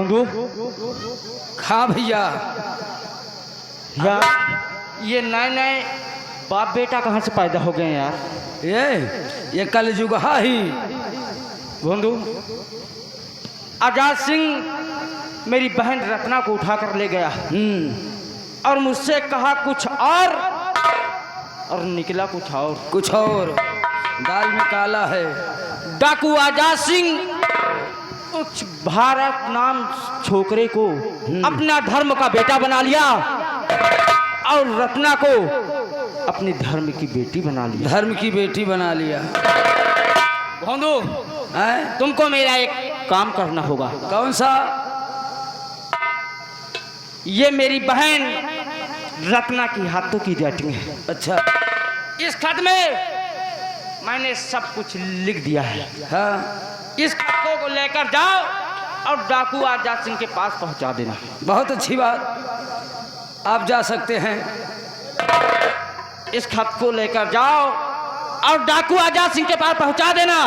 भोंदू। हाँ भैया। यार ये नए नए बाप बेटा कहाँ से पैदा हो गए यार? ये कलयुग ही। भोंदू, आजाद सिंह मेरी बहन रत्ना को उठाकर ले गया और मुझसे कहा कुछ और निकला कुछ और। दाल में काला है। डाकू आजाद सिंह उस भारत नाम छोकरे को अपना धर्म का बेटा बना लिया और रत्ना को अपने धर्म की बेटी बना लिया। भोंदू, तुमको मेरा एक काम करना होगा। कौन सा? ये मेरी बहन रत्ना की हाथों की राइटिंग है। अच्छा। इस खत में मैंने सब कुछ लिख दिया है। हाँ। इस खत को लेकर जाओ और डाकू आजाद सिंह के पास पहुंचा देना। बहुत अच्छी बात, आप जा सकते हैं। इस खत को लेकर जाओ और डाकू आजाद सिंह के पास पहुंचा देना।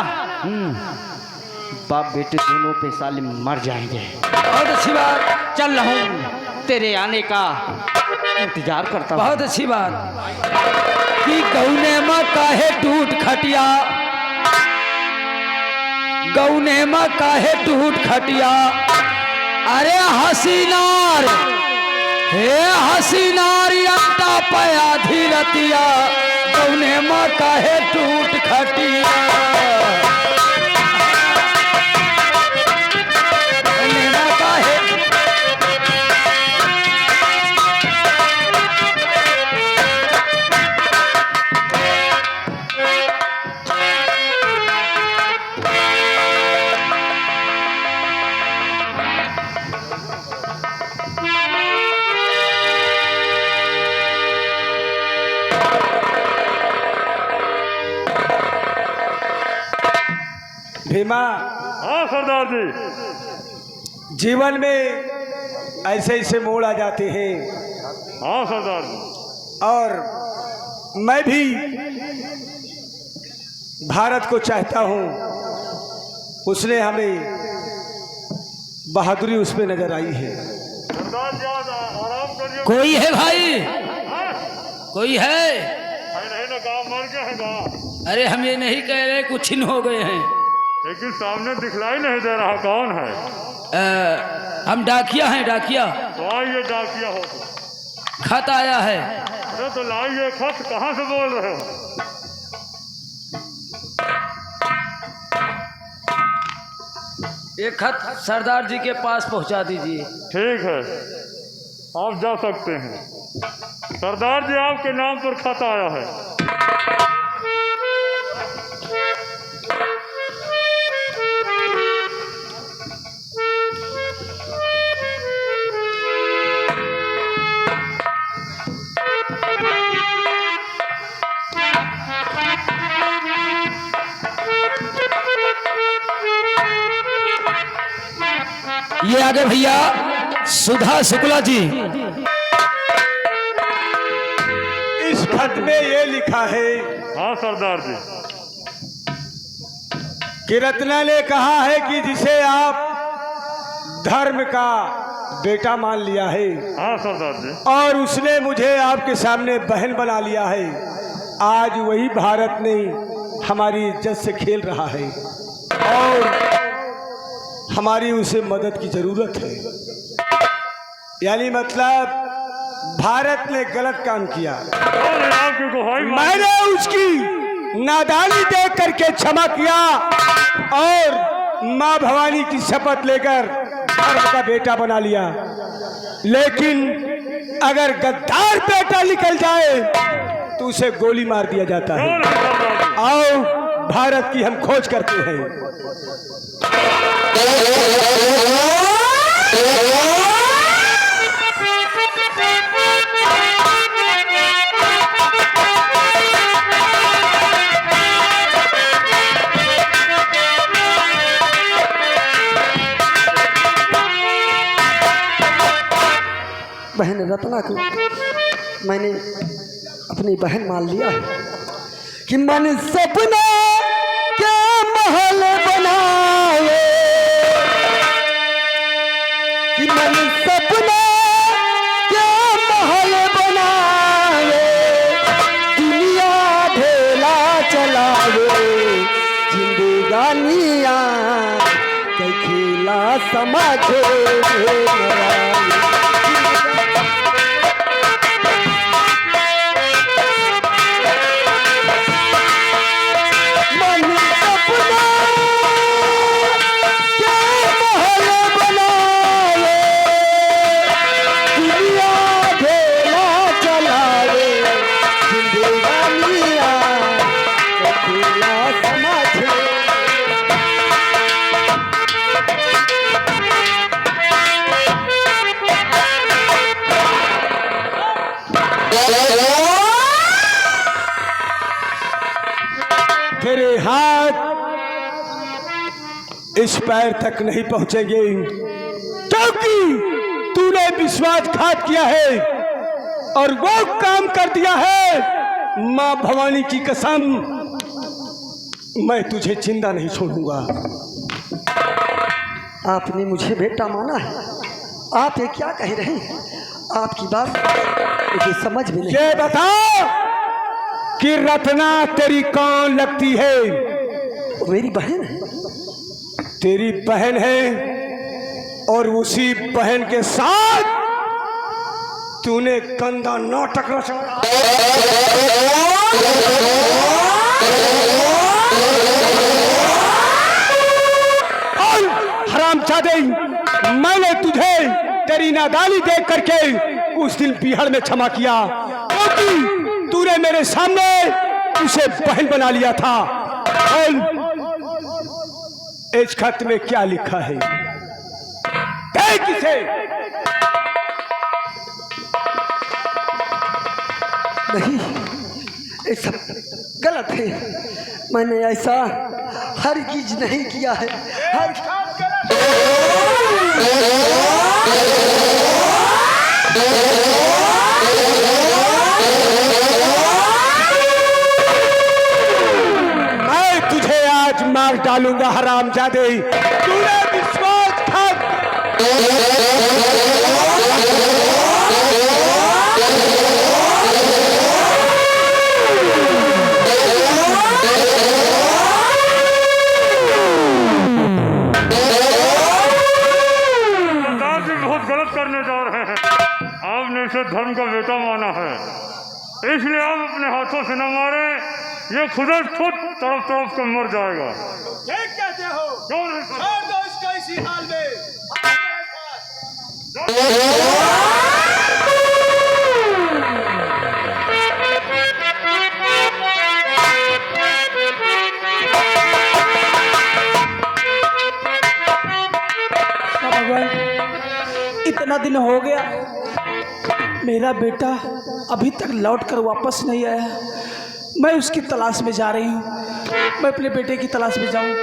बाप बेटे दोनों पे साले मर जाएंगे। बहुत अच्छी बात। चल रहा हूं, तेरे आने का इंतजार करता हूं। बहुत अच्छी बात। कि गौने माँ काहे टूट खटिया, गौने माँ काहे टूट खटिया। अरे हसीनार, हे हसीनार अंटा पया धीरतिया, गौने माँ काहे टूट खटिया। भीमा। हाँ सरदार जी। जीवन में ऐसे ऐसे मोड़ आ जाते हैं। हाँ सरदार जी। और मैं भी भारत को चाहता हूँ। उसने हमें बहादुरी उस पर नजर आई है। सरदार जी आराम करिए। कोई है भाई? कोई है? नहीं ना, गाँव मर गए हैं गाँव। अरे हम ये नहीं कह रहे कुछ इन हो गए हैं, लेकिन सामने दिखलाई नहीं दे रहा कौन है। हम डाकिया हैं, डाकिया। तो आइए डाकिया हो तो। खत आया है। अरे तो लाइए खत। कहाँ से बोल रहे हो? एक खत सरदार जी के पास पहुंचा दीजिए। ठीक है, आप जा सकते हैं। सरदार जी आपके नाम पर खत आया है। ये आगे भैया सुधा शुक्ला जी। इस खत में ये लिखा है। हाँ सरदार जी। कि रत्ना ने कहा है कि जिसे आप धर्म का बेटा मान लिया है। हाँ सरदार जी। और उसने मुझे आपके सामने बहन बना लिया है। आज वही भारत ने हमारी इज्जत से खेल रहा है और हमारी उसे मदद की जरूरत है। यानी मतलब भारत ने गलत काम किया। मैंने उसकी नादानी देख करके क्षमा किया और माँ भवानी की शपथ लेकर धर्म का बेटा बना लिया। लेकिन अगर गद्दार बेटा निकल जाए तो उसे गोली मार दिया जाता है। आओ भारत की हम खोज करते हैं। बहन रत्ना को मैंने अपनी बहन मान लिया है कि मन सपना के महल बनाए चलावे जिंदगानिया के खेला समझे मन अपना के महल बनावे दुनिया खेला चलावे जिंदगानिया के खेला समझे तेरे हाथ इस पैर तक नहीं पहुंचेंगे क्योंकि तूने विश्वासघात किया है और वो काम कर दिया है। मां भवानी की कसम, मैं तुझे जिंदा नहीं छोड़ूंगा। आपने मुझे बेटा माना है, आप ये क्या कह रहे हैं? आपकी बात मुझे समझ में नहीं। ये बता कि रत्ना तेरी कौन लगती है? वो मेरी बहन है। तेरी बहन है और उसी बहन के साथ तूने गंदा नाटक रचा। और हरामजादे, मैंने तुझे तेरी नादानी देख करके उस दिन बिहार में क्षमा किया क्योंकि तूने मेरे सामने उसे बहन बना लिया था। और इस खत में क्या लिखा है? देख इसे। नहीं, ये सब गलत है। मैंने ऐसा हरगिज नहीं किया है। मैं तुझे आज मार डालूंगा हरामजादे। तूने विश्वासघात। करने जा रहे हैं। आपने इसे धर्म का बेटा माना है, इसलिए आप अपने हाथों से न मारे, ये खुद तड़प तड़प कर मर जाएगा। ठीक कहते हो। क्यों नहीं? छोड़ दो इसको इसी हाल में। इतना दिन हो गया, मेरा बेटा अभी तक लौट कर वापस नहीं आया। मैं उसकी तलाश में जा रही हूँ। मैं अपने बेटे की तलाश में जाऊँ।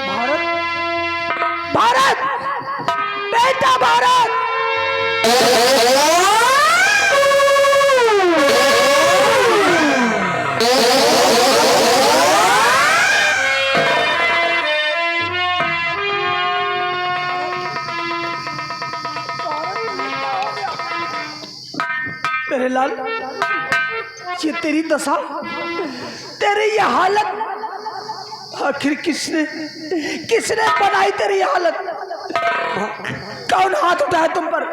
भारत, भारत, बेटा भारत। मेरे लाल, ये तेरी दशा, तेरी ये हालत, आखिर किसने बनाई तेरी हालत? कौन हाथ उठाया तुम पर?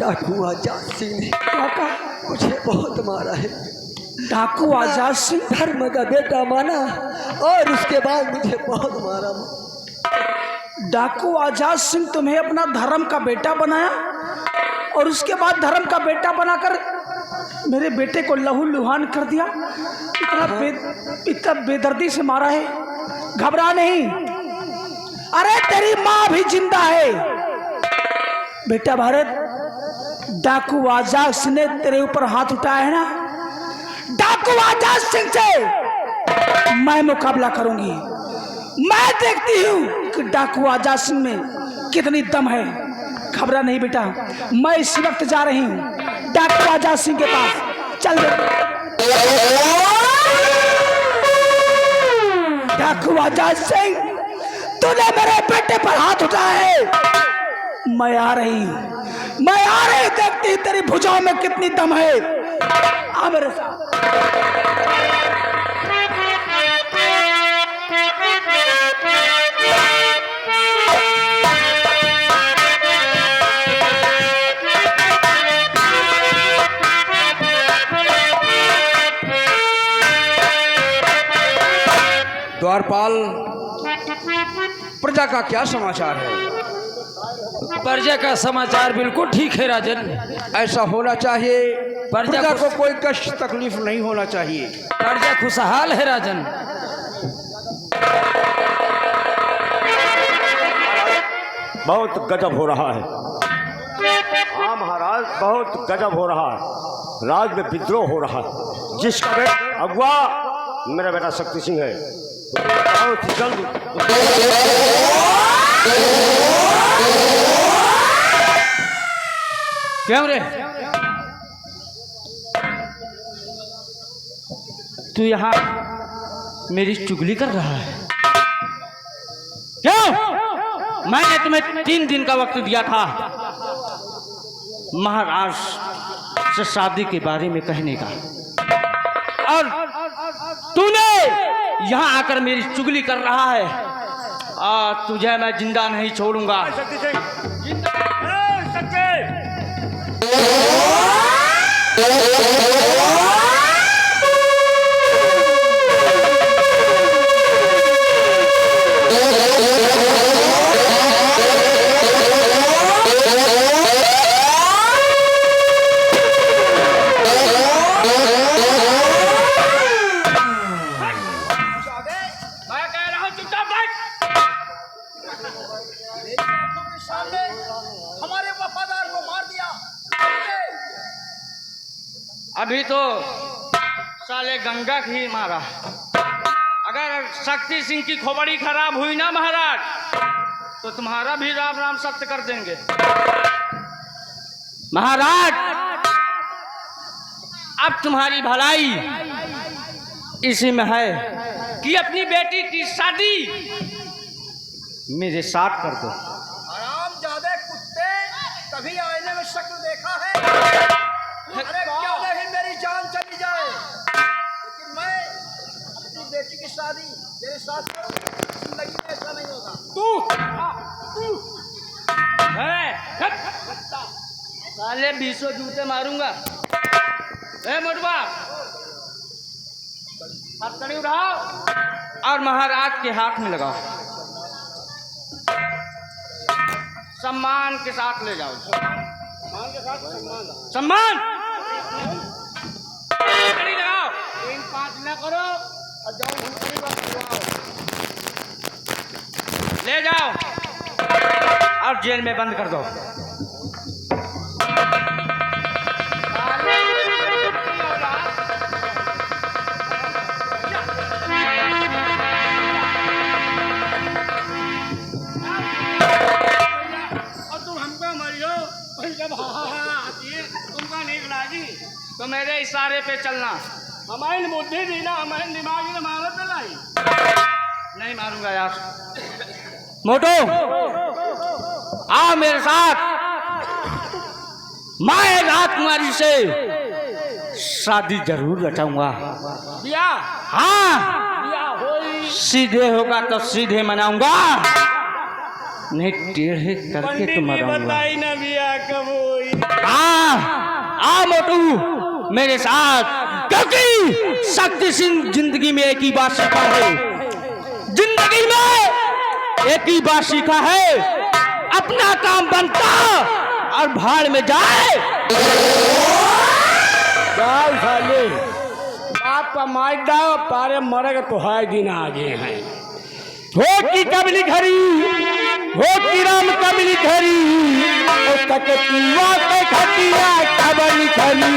डाकू आजाद सिंह ने काका, मुझे बहुत मारा है। डाकू आजाद सिंह धर्म का बेटा माना और उसके बाद मुझे बहुत मारा। डाकू आजाद सिंह तुम्हें अपना धर्म का बेटा बनाया और उसके बाद धर्म का बेटा बनाकर मेरे बेटे को लहू लुहान कर दिया। इतना बेदर्दी से मारा है। घबरा नहीं, अरे तेरी माँ भी जिंदा है। बेटा भारत, डाकू आजाद सिंह ने तेरे ऊपर हाथ उठाया है ना, डाकू आजाद सिंह से मैं मुकाबला करूंगी। मैं देखती हूँ कि डाकू आजाद सिंह में कितनी दम है। घबरा नहीं बेटा, मैं इस वक्त जा रही हूँ डाकू आजाद सिंह के पास। चल डाकू आजाद सिंह, तूने मेरे बेटे पर हाथ उठाया है। मैं आ रही हूँ, मैं आ रही। देखती तेरी भुजाओं में कितनी दम है। आ मेरे साथ। द्वारपाल, प्रजा का क्या समाचार है? प्रजा का समाचार बिल्कुल ठीक है राजन। ऐसा होना चाहिए, प्रजा प्रजा को को कोई कष्ट तकलीफ नहीं होना चाहिए। प्रजा खुशहाल है राजन। बहुत गजब हो रहा है। हाँ महाराज, बहुत गजब हो रहा है। राज में विद्रोह हो रहा है। जिसका बेटा अगुआ मेरा बेटा शक्ति सिंह है, बहुत ही जल्द क्यों रे, तू यहाँ मेरी चुगली कर रहा है? क्यों? मैंने तुम्हें 3 दिन का वक्त दिया था महाराज से शादी के बारे में कहने का, और तूने यहाँ आकर मेरी चुगली कर रहा है। तुझे मैं जिंदा नहीं छोड़ूंगा। हमारे वफादार को मार दिया। अभी तो साले गंगा ही मारा। अगर शक्ति सिंह की खोपड़ी खराब हुई ना महाराज, तो तुम्हारा भी राम राम सत्य कर देंगे। महाराज, अब तुम्हारी भलाई इसी में है कि अपनी बेटी की शादी मेरे साथ कर दो। आराम ज्यादा कुत्ते, कभी आईने में शक्ल देखा है? अरे क्या नहीं मेरी जान चली जाए, लेकिन मैं अपनी बेटी की शादी मेरे साथ करूं। जिंदगी में ऐसा नहीं होगा। तू साले 20 जूते मारूंगा। ए मोटवा, हथकड़ी उठाओ और महाराज के हाथ में लगाओ। सम्मान के साथ ले जाओ। सम्मान हथकड़ी लगाओ। 3-5 न करो और जाओ घुमकड़ी लगाओ। ले जाओ और जेल में बंद कर दो। तो मेरे इशारे पे चलना। हमारी बुद्धि दी ना, हमारे दिमाग में मारो पे लाई। नहीं मारूंगा यार। मोटो, आओ मेरे साथ। मैं राजकुमारी से शादी जरूर रचाऊंगा। हाँ, सीधे होगा तो सीधे मनाऊंगा, नहीं टेढ़े करके तो मनाऊंगा। हाँ, आ मोटू मेरे साथ, क्योंकि शक्ति सिंह जिंदगी में एक ही बात सीखा है। जिंदगी में एक ही बात सीखा है, अपना काम बनता और भाड़ में जाए। साले बाप का मार डाओ, पारे मरेगा तो हाय दिन आगे हैं। हो की कबली घरी, हो की राम कबली घरी, तक पीवा के खटिया कबली घरी।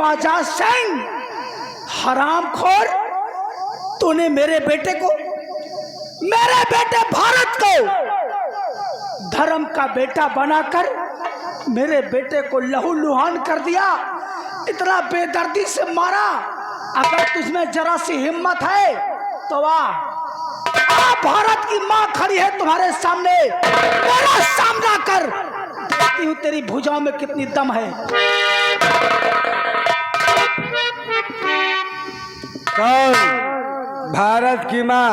आजाद सिंह, हरामखोर, तूने मेरे बेटे भारत को धर्म का बेटा बनाकर मेरे बेटे को लहूलुहान कर दिया, इतना बेदर्दी से मारा। अगर तुझमें जरा सी हिम्मत है तो भारत की माँ खड़ी है तुम्हारे सामने, मेरा सामना कर। देखती हूँ तेरी भुजाओं में कितनी दम है। कौन? भारत की माँ?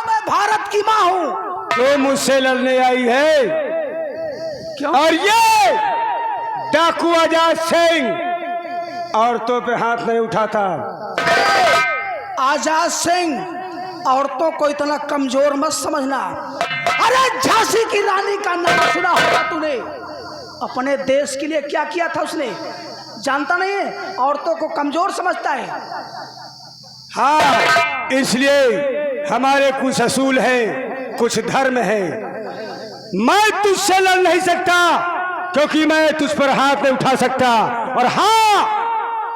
मैं भारत की माँ हूँ। तो मुझसे लड़ने आई है? क्यों? और ये डाकू आजाद सिंह औरतों पे हाथ नहीं उठाता। आजाद सिंह, औरतों को इतना कमजोर मत समझना। अरे झांसी की रानी का नाम सुना होगा तूने, अपने देश के लिए क्या किया था उसने, जानता नहीं है? औरतों को कमजोर समझता है। हाँ, इसलिए हमारे कुछ असूल हैं, कुछ धर्म है। मैं तुझसे लड़ नहीं सकता क्योंकि मैं तुझ पर हाथ नहीं उठा सकता। और हाँ,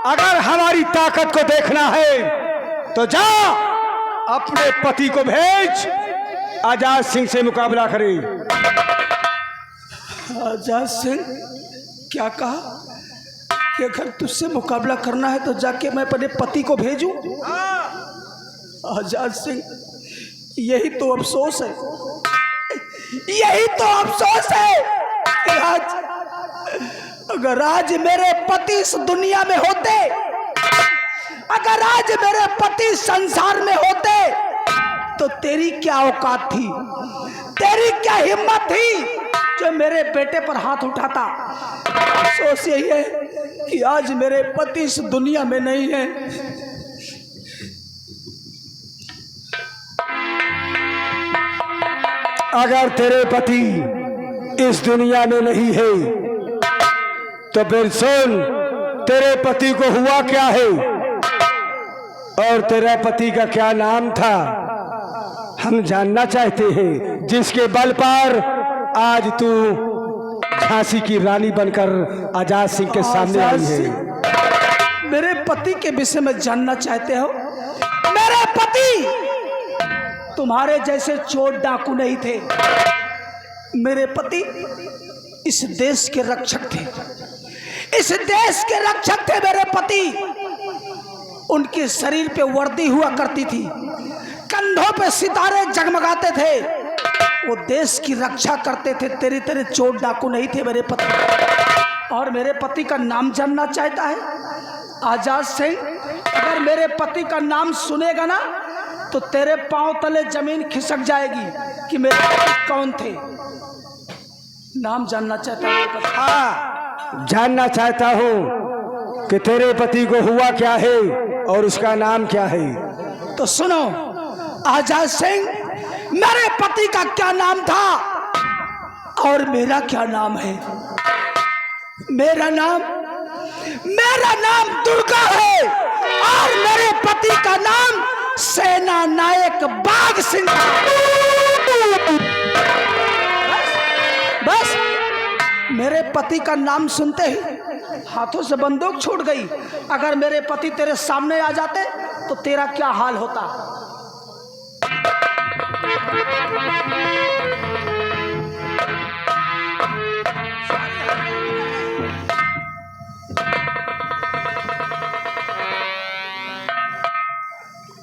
अगर हमारी ताकत को देखना है तो जा अपने पति को भेज, आजाद सिंह से मुकाबला करे। आजाद सिंह? क्या कहा कि अगर तुझसे मुकाबला करना है तो जाके मैं अपने पति को भेजूं? आजाद सिंह, यही तो अफसोस है, यही तो अफसोस है कि अगर आज मेरे पति इस दुनिया में होते, अगर आज मेरे पति संसार में होते तो तेरी क्या औकात थी, तेरी क्या हिम्मत थी जो मेरे बेटे पर हाथ उठाता। अफसोस यही है कि आज मेरे पति इस दुनिया में नहीं है। अगर तेरे पति इस दुनिया में नहीं है तो फिर सुन, तेरे पति को हुआ क्या है और तेरा पति का क्या नाम था, हम जानना चाहते हैं। जिसके बल पर आज तू झांसी की रानी बनकर आजाद सिंह के सामने आई है। मेरे पति के विषय में जानना चाहते हो? मेरे पति तुम्हारे जैसे चोर डाकू नहीं थे। मेरे पति इस देश के रक्षक थे, इस देश के रक्षक थे मेरे पति। उनके शरीर पे वर्दी हुआ करती थी, कंधों पे सितारे जगमगाते थे, वो देश की रक्षा करते थे। तेरे तेरे चोर डाकू नहीं थे मेरे पति। और मेरे पति का नाम जानना चाहता है आजाद सिंह? अगर मेरे पति का नाम सुनेगा ना तो तेरे पांव तले जमीन खिसक जाएगी कि मेरे पति कौन थे। नाम जानना चाहता है? हाँ, जानना चाहता हूँ कि तेरे पति को हुआ क्या है और उसका नाम क्या है। तो सुनो आजाद सिंह, मेरे पति का क्या नाम था और मेरा क्या नाम है। मेरा नाम दुर्गा है और मेरे पति का नाम सेना नायक बाघ सिंह। बस मेरे पति का नाम सुनते ही हाथों से बंदूक छूट गई। अगर मेरे पति तेरे सामने आ जाते तो तेरा क्या हाल होता।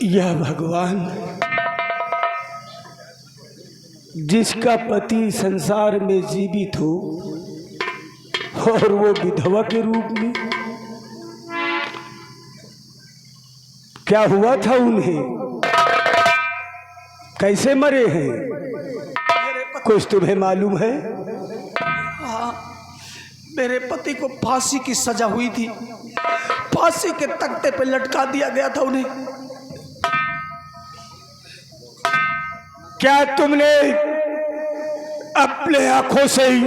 यह भगवान, जिसका पति संसार में जीवित हो और वो विधवा के रूप में, क्या हुआ था उन्हें, कैसे मरे हैं, कुछ तुम्हें मालूम है? हाँ, मेरे पति को फांसी की सजा हुई थी, फांसी के तख्ते पे लटका दिया गया था उन्हें। क्या तुमने अपने आंखों से ही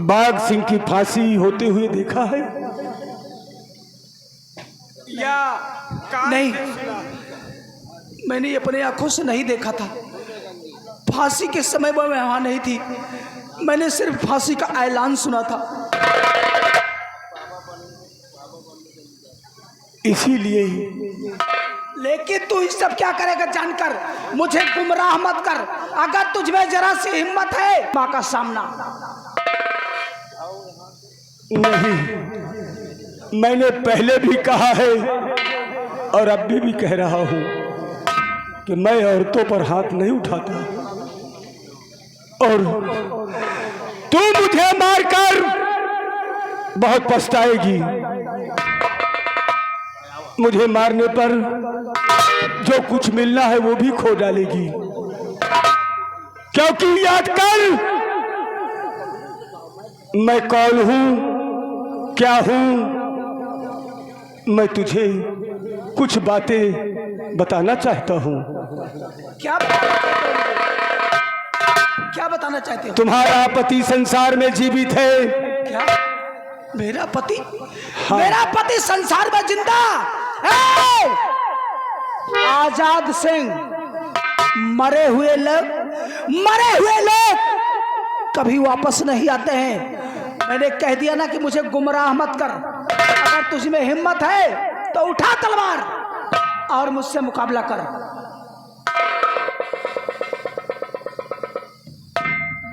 बाघ सिंह की फांसी होते हुए देखा है या नहीं, मैंने अपने आंखों से नहीं देखा था। फांसी के समय में मैं वहां नहीं थी, मैंने सिर्फ फांसी का ऐलान सुना था। इसीलिए ही लेकिन तू इस सब क्या करेगा जानकर? मुझे गुमराह मत कर। अगर तुझ में जरा सी हिम्मत है माँ का सामना। नहीं, मैंने पहले भी कहा है और अब भी कह रहा हूं कि मैं औरतों पर हाथ नहीं उठाता, और तू मुझे मारकर बहुत पछताएगी। मुझे मारने पर जो कुछ मिलना है वो भी खो डालेगी, क्योंकि याद कर मैं कौन हूं, क्या हूं। मैं तुझे कुछ बातें बताना चाहता हूं। क्या बताना चाहते हो? तुम्हारा पति संसार में जीवित है। क्या? मेरा पति? हाँ। मेरा पति संसार में जिंदा है। आजाद सिंह, मरे हुए लोग कभी वापस नहीं आते हैं। मैंने कह दिया ना कि मुझे गुमराह मत कर। अगर तुझ में हिम्मत है तो उठा तलवार और मुझसे मुकाबला कर।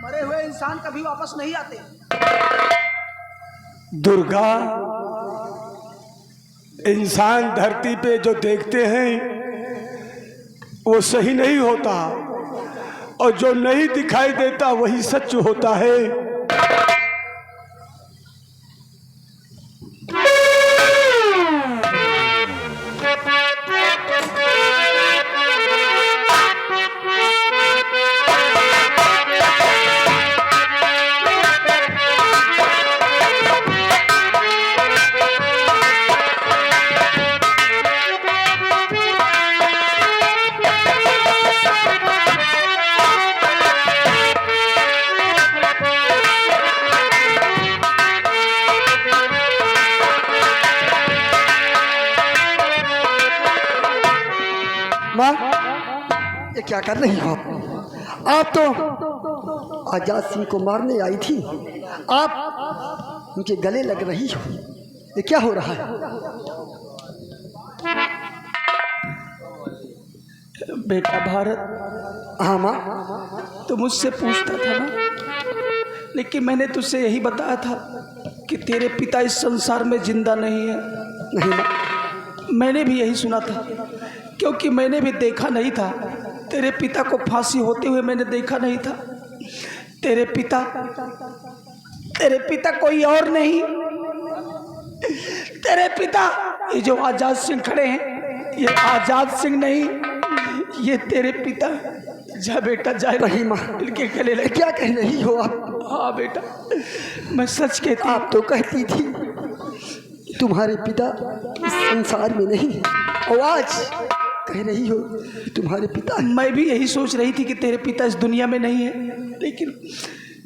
मरे हुए इंसान कभी वापस नहीं आते। दुर्गा, इंसान धरती पे जो देखते हैं वो सही नहीं होता, और जो नहीं दिखाई देता वही सच होता है। माँ, ये क्या कर रही हो आप? आप तो आजाद सिंह को मारने आई थी, आप उनके गले लग रही हो। ये क्या हो रहा है? बेटा भारत, हाँ माँ। तो मुझसे पूछता था ना, लेकिन मैंने तुझसे यही बताया था कि तेरे पिता इस संसार में जिंदा नहीं है। नहीं माँ, मैंने भी यही सुना था, क्योंकि मैंने भी देखा नहीं था। तेरे पिता को फांसी होते हुए मैंने देखा नहीं था। तेरे पिता कोई और नहीं। तेरे पिता, ये जो आजाद सिंह खड़े हैं, ये आजाद सिंह नहीं, ये तेरे पिता। जा बेटा, जा। नहीं माँ, इनके गले लग। क्या कह रही हो आप? हाँ बेटा, मैं सच कहती। आप तो कहती थी तुम्हारे पिता इस संसार में नहीं, और आज कह रही हो तुम्हारे पिता। मैं भी यही सोच रही थी कि तेरे पिता इस दुनिया में नहीं है, लेकिन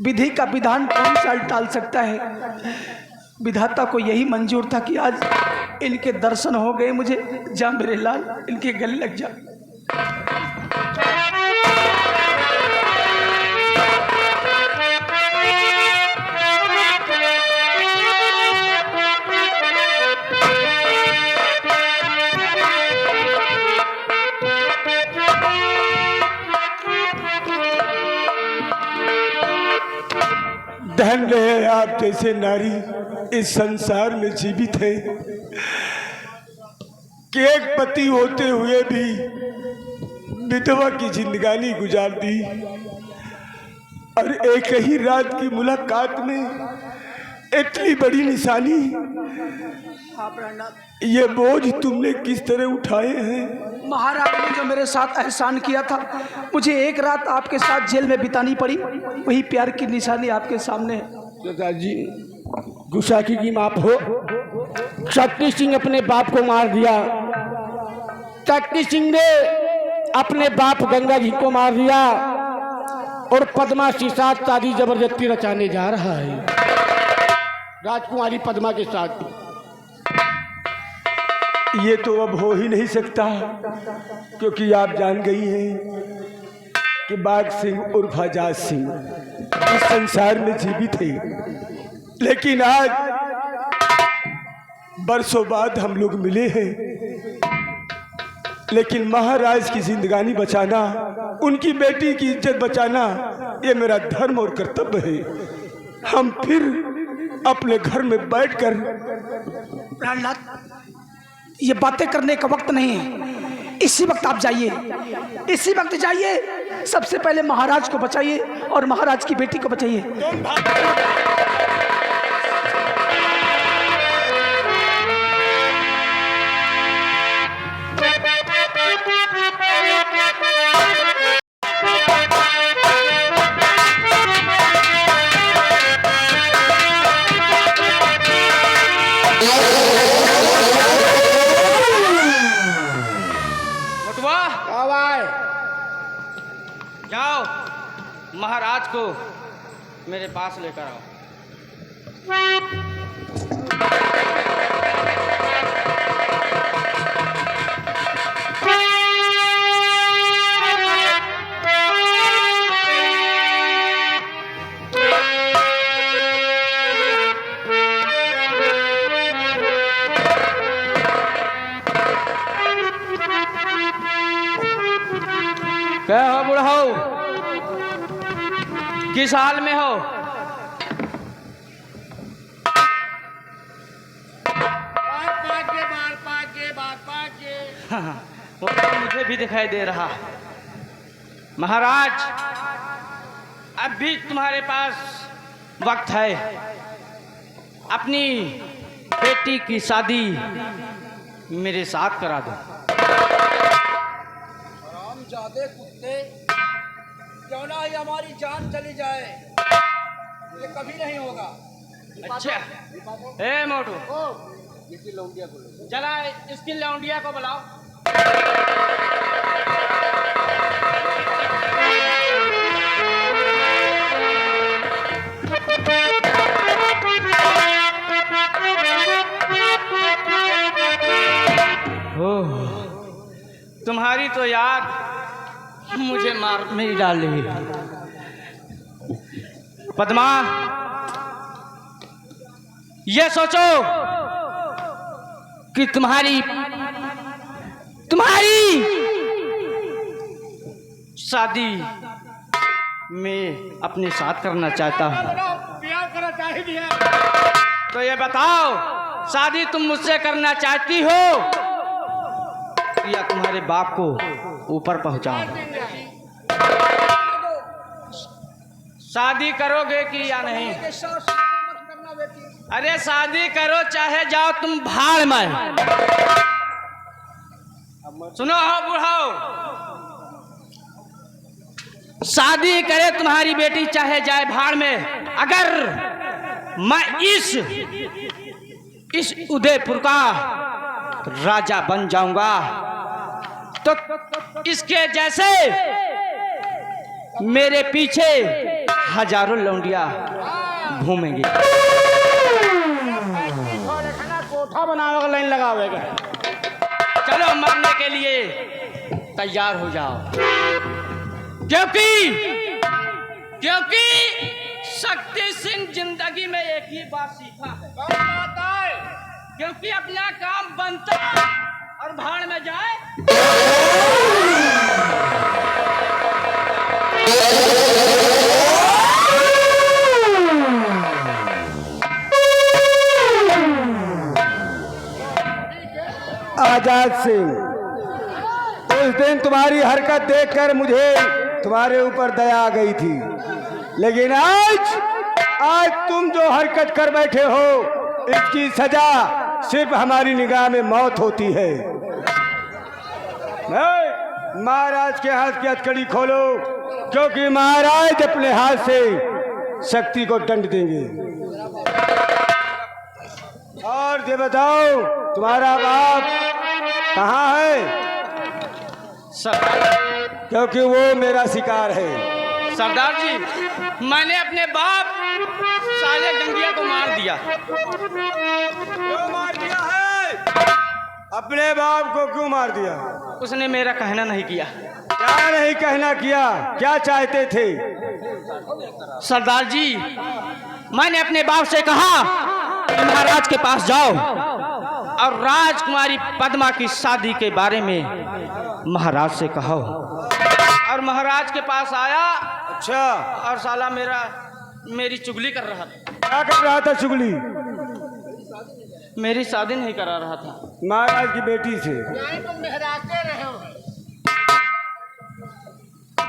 विधि का विधान कौन सा टाल सकता है। विधाता को यही मंजूर था कि आज इनके दर्शन हो गए मुझे। जा मेरे लाल, इनके गले लग जा। धन्य है आप जैसे नारी इस संसार में जीवित है, कि एक पति होते हुए भी विधवा की जिंदगानी गुजार दी, और एक ही रात की मुलाकात में इतनी बड़ी निशानी। ये बोझ तुमने किस तरह उठाए हैं? महाराज ने जो मेरे साथ एहसान किया था, मुझे एक रात आपके साथ जेल में बितानी पड़ी, वही प्यार की निशानी आपके सामने है। दादाजी, गुस्साखी की माफ हो। शक्ति सिंह अपने बाप को मार दिया। शक्ति सिंह ने अपने बाप गंगा जी को मार दिया, और पद्मा के साथ शादी जबरदस्ती रचाने जा रहा है, राजकुमारी पद्मा के साथ। ये तो अब हो ही नहीं सकता, क्योंकि आप जान गई हैं कि बाघ सिंह उर्फ आजाद सिंह इस संसार में जीवित है। लेकिन आज बरसों बाद हम लोग मिले हैं, लेकिन महाराज की जिंदगानी बचाना, उनकी बेटी की इज्जत बचाना, ये मेरा धर्म और कर्तव्य है। हम फिर अपने घर में बैठकर प्राणनाथ, ये बातें करने का वक्त नहीं है। इसी वक्त आप जाइए, इसी वक्त जाइए, सबसे पहले महाराज को बचाइए और महाराज की बेटी को बचाइए। बटुआ, जाओ महाराज को मेरे पास लेकर आओ। क्या हो बुढ़ाओ, किस हाल में हो? हाँ, वो तो मुझे भी दिखाई दे रहा। महाराज, अब भी तुम्हारे पास वक्त है। अपनी बेटी की शादी मेरे साथ करा दो। जादे कुत्ते, क्यों ना ही हमारी जान चली जाए, ये कभी नहीं होगा। अच्छा, ए मोटू, चला इसकी लौंडिया को बुलाओ। तुम्हारी तो याद मुझे मार में डाल रही। पद्मा, ये सोचो कि तुम्हारी शादी मैं अपने साथ करना चाहता हूँ। तो ये बताओ, शादी तुम मुझसे करना चाहती हो या तुम्हारे बाप को ऊपर पहुंचाओ? शादी करोगे कि या नहीं? अरे शादी करो चाहे जाओ तुम भाड़ में। सुनो हो बुढ़ाओ, शादी करे तुम्हारी बेटी चाहे जाए भाड़ में, अगर मैं इस उदयपुर का राजा बन जाऊंगा तो इसके जैसे मेरे पीछे हजारों लौंडिया घूमेंगी। कोठा बनावे लाइन लगावेगा। चलो मरने के लिए तैयार हो जाओ, क्योंकि शक्ति सिंह जिंदगी में एक ही बात सीखा है, क्योंकि अपना काम बनता और भाड़ में जाए। आजाद सिंह, उस दिन तुम्हारी हरकत देखकर मुझे तुम्हारे ऊपर दया आ गई थी, लेकिन आज तुम जो हरकत कर बैठे हो, इसकी सजा सिर्फ हमारी निगाह में मौत होती है। महाराज के हाथ की हथकड़ी खोलो, क्योंकि महाराज अपने हाथ से शक्ति को दंड देंगे। और ये बताओ, तुम्हारा बाप कहाँ है? सरदार, क्योंकि वो मेरा शिकार है। सरदार जी, मैंने अपने बाप साले गंगिया को मार दिया। क्यों मार दिया है? अपने बाप को क्यों मार दिया? उसने मेरा कहना नहीं किया। क्या नहीं कहना किया? क्या चाहते थे? सरदार जी, मैंने अपने बाप से कहा कि महाराज के पास जाओ और राजकुमारी पद्मा की शादी के बारे में महाराज से कहो। और महाराज के पास आया। अच्छा, और साला मेरी चुगली कर रहा था। क्या कर रहा था चुगली? मेरी शादी नहीं करा रहा था महाराज की बेटी से।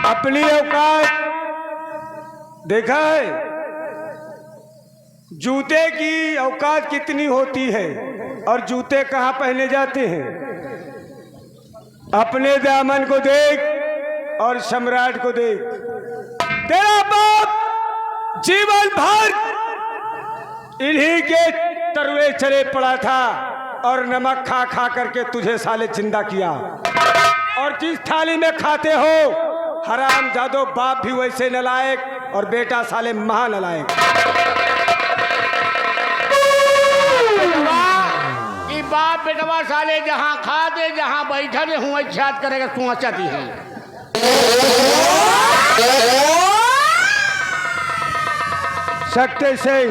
अपनी औकात देखा है? जूते की औकात कितनी होती है और जूते कहाँ पहने जाते हैं। अपने दामन को देख और सम्राट को देख। तेरा बाप जीवन भर इन्हीं के तरुए चले पड़ा था और नमक खा खा करके तुझे साले जिंदा किया। और जिस थाली में खाते हो हराम जादो, बाप भी वैसे नलायक और बेटा साले महा नलायक। बाप बेटवा साले जहाँ खा दे जहाँ बैठा दे हूँ याद करेगा तू चाहती है। शक्ति सिंह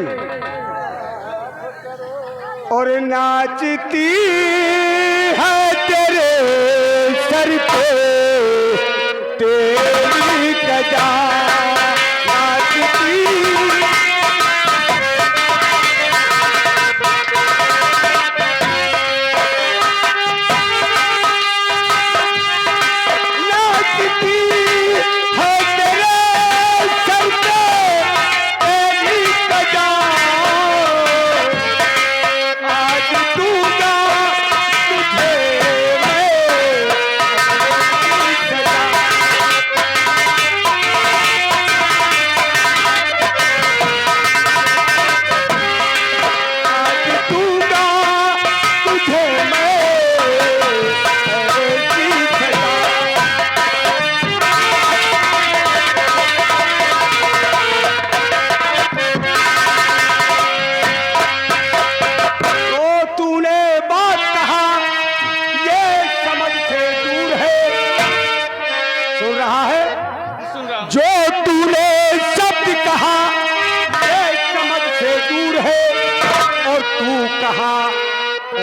और नाचती है तेरे सर पे तेरी कजा नाचती।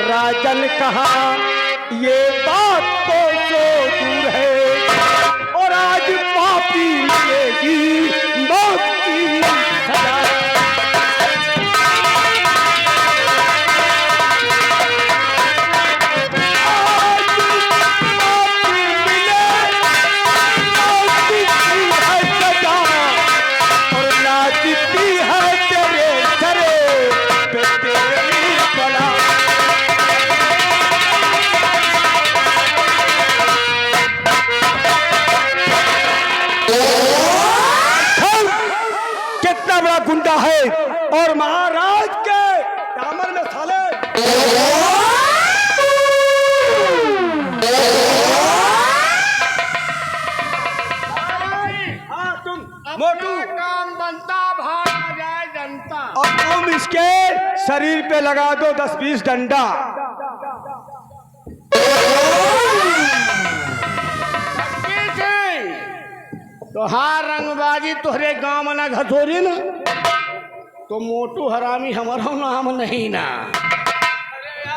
राजन कहा ये बात को सो दूर है और आज पापी मिलेगी मौत की सजा। गुंडा है और महाराज के दामन में साले। हाँ तुम मोटू काम बनता भाग जाए जनता और तुम इसके शरीर पे लगा दो 10-20 डंडा। तो हाँ रंगबाजी तोहरे गांव में ना घसोरी ना तो मोटू हरामी हमारा नाम नहीं ना।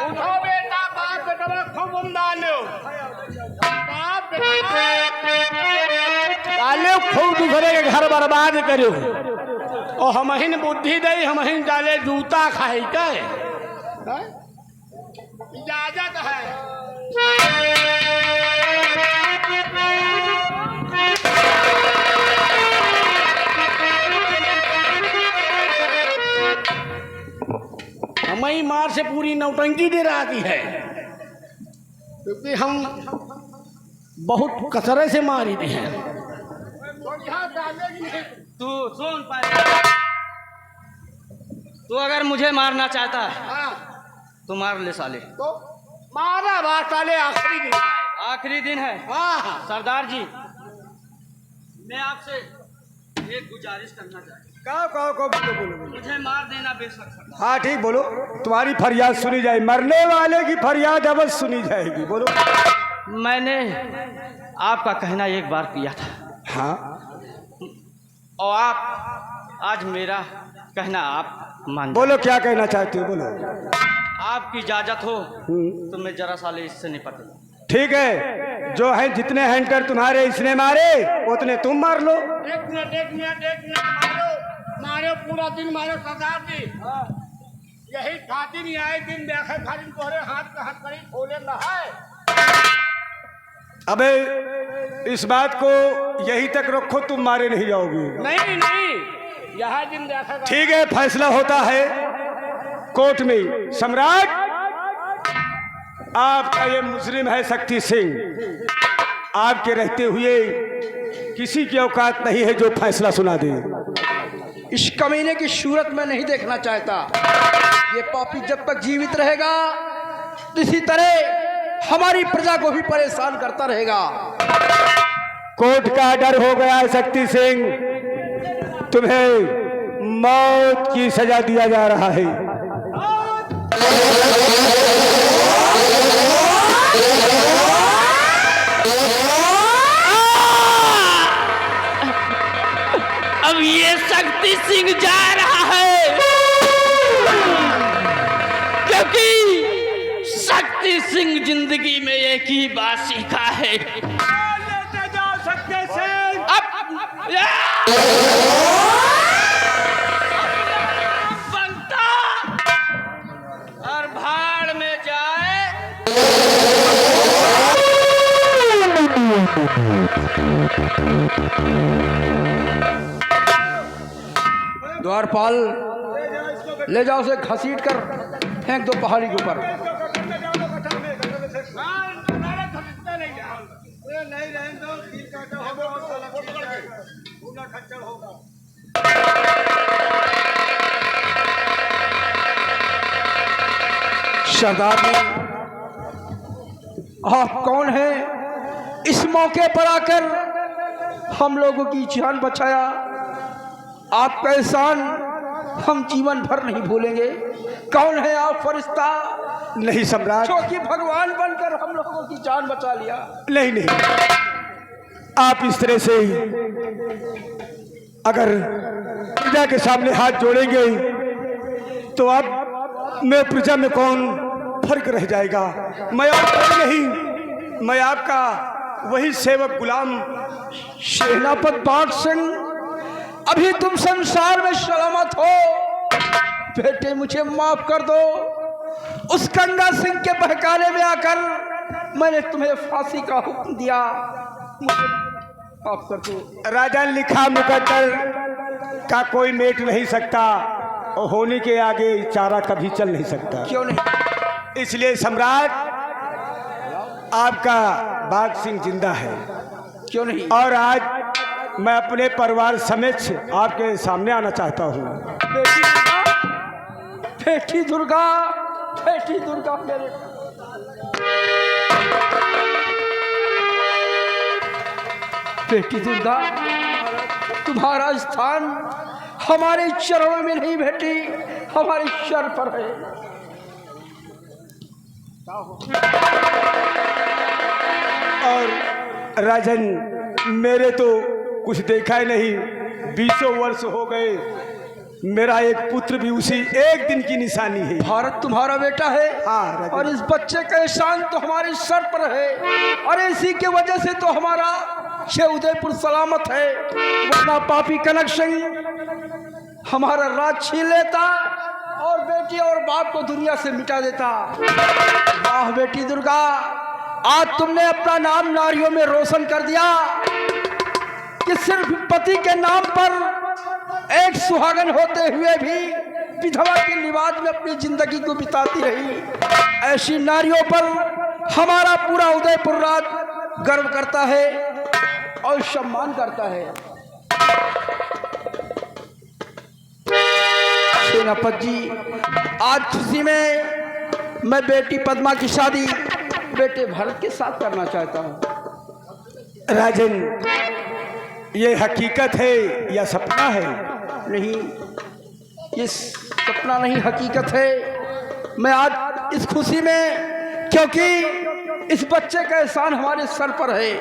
उठो बेटा बाप बेटा खूब डालो बाप डालो खूब दूसरे के घर बर्बाद करो और हमहिन बुद्धि दे हमहिन डाले जूता खाई के इजाजत है। हमारी मार से पूरी नौटंकी दे रही है क्योंकि हम बहुत कसरे से मारी दी हैं। तू सुन पाए, तू अगर मुझे मारना चाहता है तो मार ले साले। तो मारा बात साले आखिरी दिन है। हाँ सरदार जी मैं आपसे एक गुजारिश करना चाहता हूँ। कहो बोलो। मुझे मार देना बेशक। हाँ ठीक बोलो, तुम्हारी फरियाद सुनी जाए, मरने वाले की फरियाद अवश्य सुनी जाएगी। बोलो। मैंने आपका कहना एक बार किया था। हाँ और आप आज मेरा कहना आप मान। बोलो क्या कहना चाहते हो बोलो। आपकी इजाजत हो तो मैं जरा साले इससे निपट लूं। ठीक है, जो है जितने हंटर तुम्हारे इसने मारे उतने तुम मार लो। एक मिनट मारो मारो, पूरा दिन मारो सरदार जी। यही खातिर नहीं आए दिन देखे खातिर तोहरे हाथ का हथकड़ी खोले ना है। अबे इस बात को यही तक रखो, तुम मारे नहीं जाओगे। नहीं यह दिन देखा। ठीक है, फैसला होता है कोर्ट में। सम्राट, आपका ये मुजरिम है शक्ति सिंह, आपके रहते हुए किसी की औकात नहीं है जो फैसला सुना दे। इस कमीने की सूरत मैं नहीं देखना चाहता। ये पापी जब तक जीवित रहेगा इसी तरह हमारी प्रजा को भी परेशान करता रहेगा। कोर्ट का डर हो गया है शक्ति सिंह, तुम्हें मौत की सजा दिया जा रहा है। अब ये शक्ति सिंह जा रहा है, क्योंकि शक्ति सिंह जिंदगी में एक ही बात सीखा है। लेते जाओ शक्ति सिंह। बनता और भाड़ में जाए। द्वारपाल, ले जाओ उसे घसीट कर फेंक दो पहाड़ी के ऊपर। सरदार जी, आप कौन हैं? इस मौके पर आकर हम लोगों की जान बचाया। आपका एहसान हम जीवन भर नहीं भूलेंगे। कौन है आप फरिश्ता? नहीं सम्राट, जो कि भगवान बनकर हम लोगों की जान बचा लिया। नहीं, आप इस तरह से अगर प्रजा के सामने हाथ जोड़ेंगे तो अब मैं प्रजा में कौन फर्क रह जाएगा। मैं और कोई नहीं, मैं आपका वही सेवक गुलाम सेनापति बाग सिंह, अभी तुम संसार में सलामत हो। बेटे मुझे माफ कर दो। उस गंगा सिंह के बहकाने में आकर मैंने तुम्हें फांसी का हुक्म दिया, मुझे माफ कर दो। राजा लिखा मुकद्दर का कोई मेट नहीं सकता और होने के आगे चारा कभी चल नहीं सकता। क्यों नहीं? इसलिए सम्राट, आपका बाग सिंह जिंदा है। क्यों नहीं? और आज मैं अपने परिवार समेत आपके सामने आना चाहता हूँ। बेटी दुर्गा, बेटी दुर्गा मेरे। बेटी दुर्गा, तुम्हारा स्थान हमारे चरणों में नहीं बेटी, हमारे सर पर है। और राजन, मेरे तो कुछ देखा ही नहीं, 20 वर्ष हो गए, मेरा एक पुत्र भी उसी एक दिन की निशानी है। भारत तुम्हारा बेटा है। हाँ राजन। और इस बच्चे का एहसान तो हमारे सर पर है, और इसी के वजह से तो हमारा ये उदयपुर सलामत है। वरना पापी कनक सिंह हमारा राज छीन लेता और बेटी और बाप को दुनिया से मिटा देता। वाह बेटी दुर्गा, आज तुमने अपना नाम नारियों में रोशन कर दिया कि सिर्फ पति के नाम पर एक सुहागन होते हुए भी विधवा के लिबास में अपनी जिंदगी को बिताती रही। ऐसी नारियों पर हमारा पूरा उदयपुर राज गर्व करता है और सम्मान करता है। सेनापति जी, आज खुशी में मैं बेटी पद्मा की शादी बेटे भरत के साथ करना चाहता हूँ। राजन, ये हकीकत है या सपना है? नहीं, ये सपना नहीं, हकीकत है। मैं आज इस खुशी में, क्योंकि इस बच्चे का एहसान हमारे सर पर है।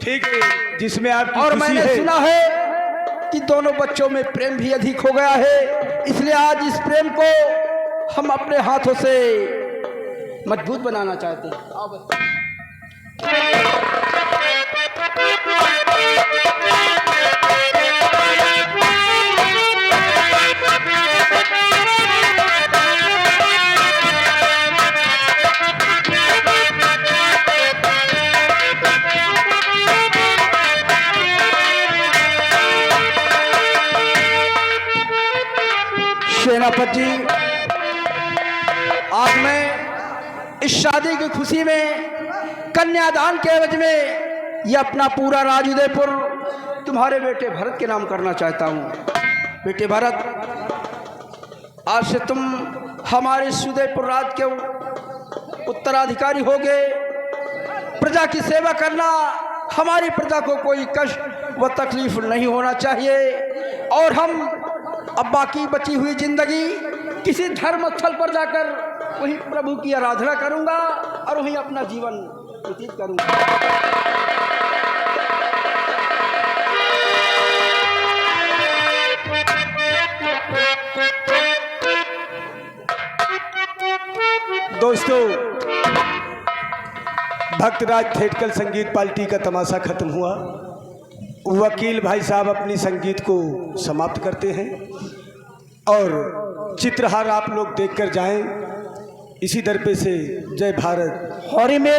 ठीक है, जिसमें आपकी और खुशी मैंने है। सुना है कि दोनों बच्चों में प्रेम भी अधिक हो गया है, इसलिए आज इस प्रेम को हम अपने हाथों से मजबूत बनाना चाहते हैं। आओ बच्चे। सेनापति, आज मैं इस शादी की खुशी में कन्यादान के एवज में ये अपना पूरा राज उदयपुर तुम्हारे बेटे भरत के नाम करना चाहता हूँ। बेटे भरत, आज से तुम हमारे इस उदयपुर राज के उत्तराधिकारी हो गए। प्रजा की सेवा करना, हमारी प्रजा को कोई कष्ट व तकलीफ नहीं होना चाहिए। और हम अब बाकी बची हुई जिंदगी किसी धर्म स्थल पर जाकर वहीं प्रभु की आराधना करूंगा और वहीं अपना जीवन व्यतीत करूंगा। दोस्तों, भक्तराज थेटकल संगीत पार्टी का तमाशा खत्म हुआ। वकील भाई साहब अपनी संगीत को समाप्त करते हैं और चित्रहार आप लोग देखकर जाएं। इसी दर पे से जय भारत। और मेरा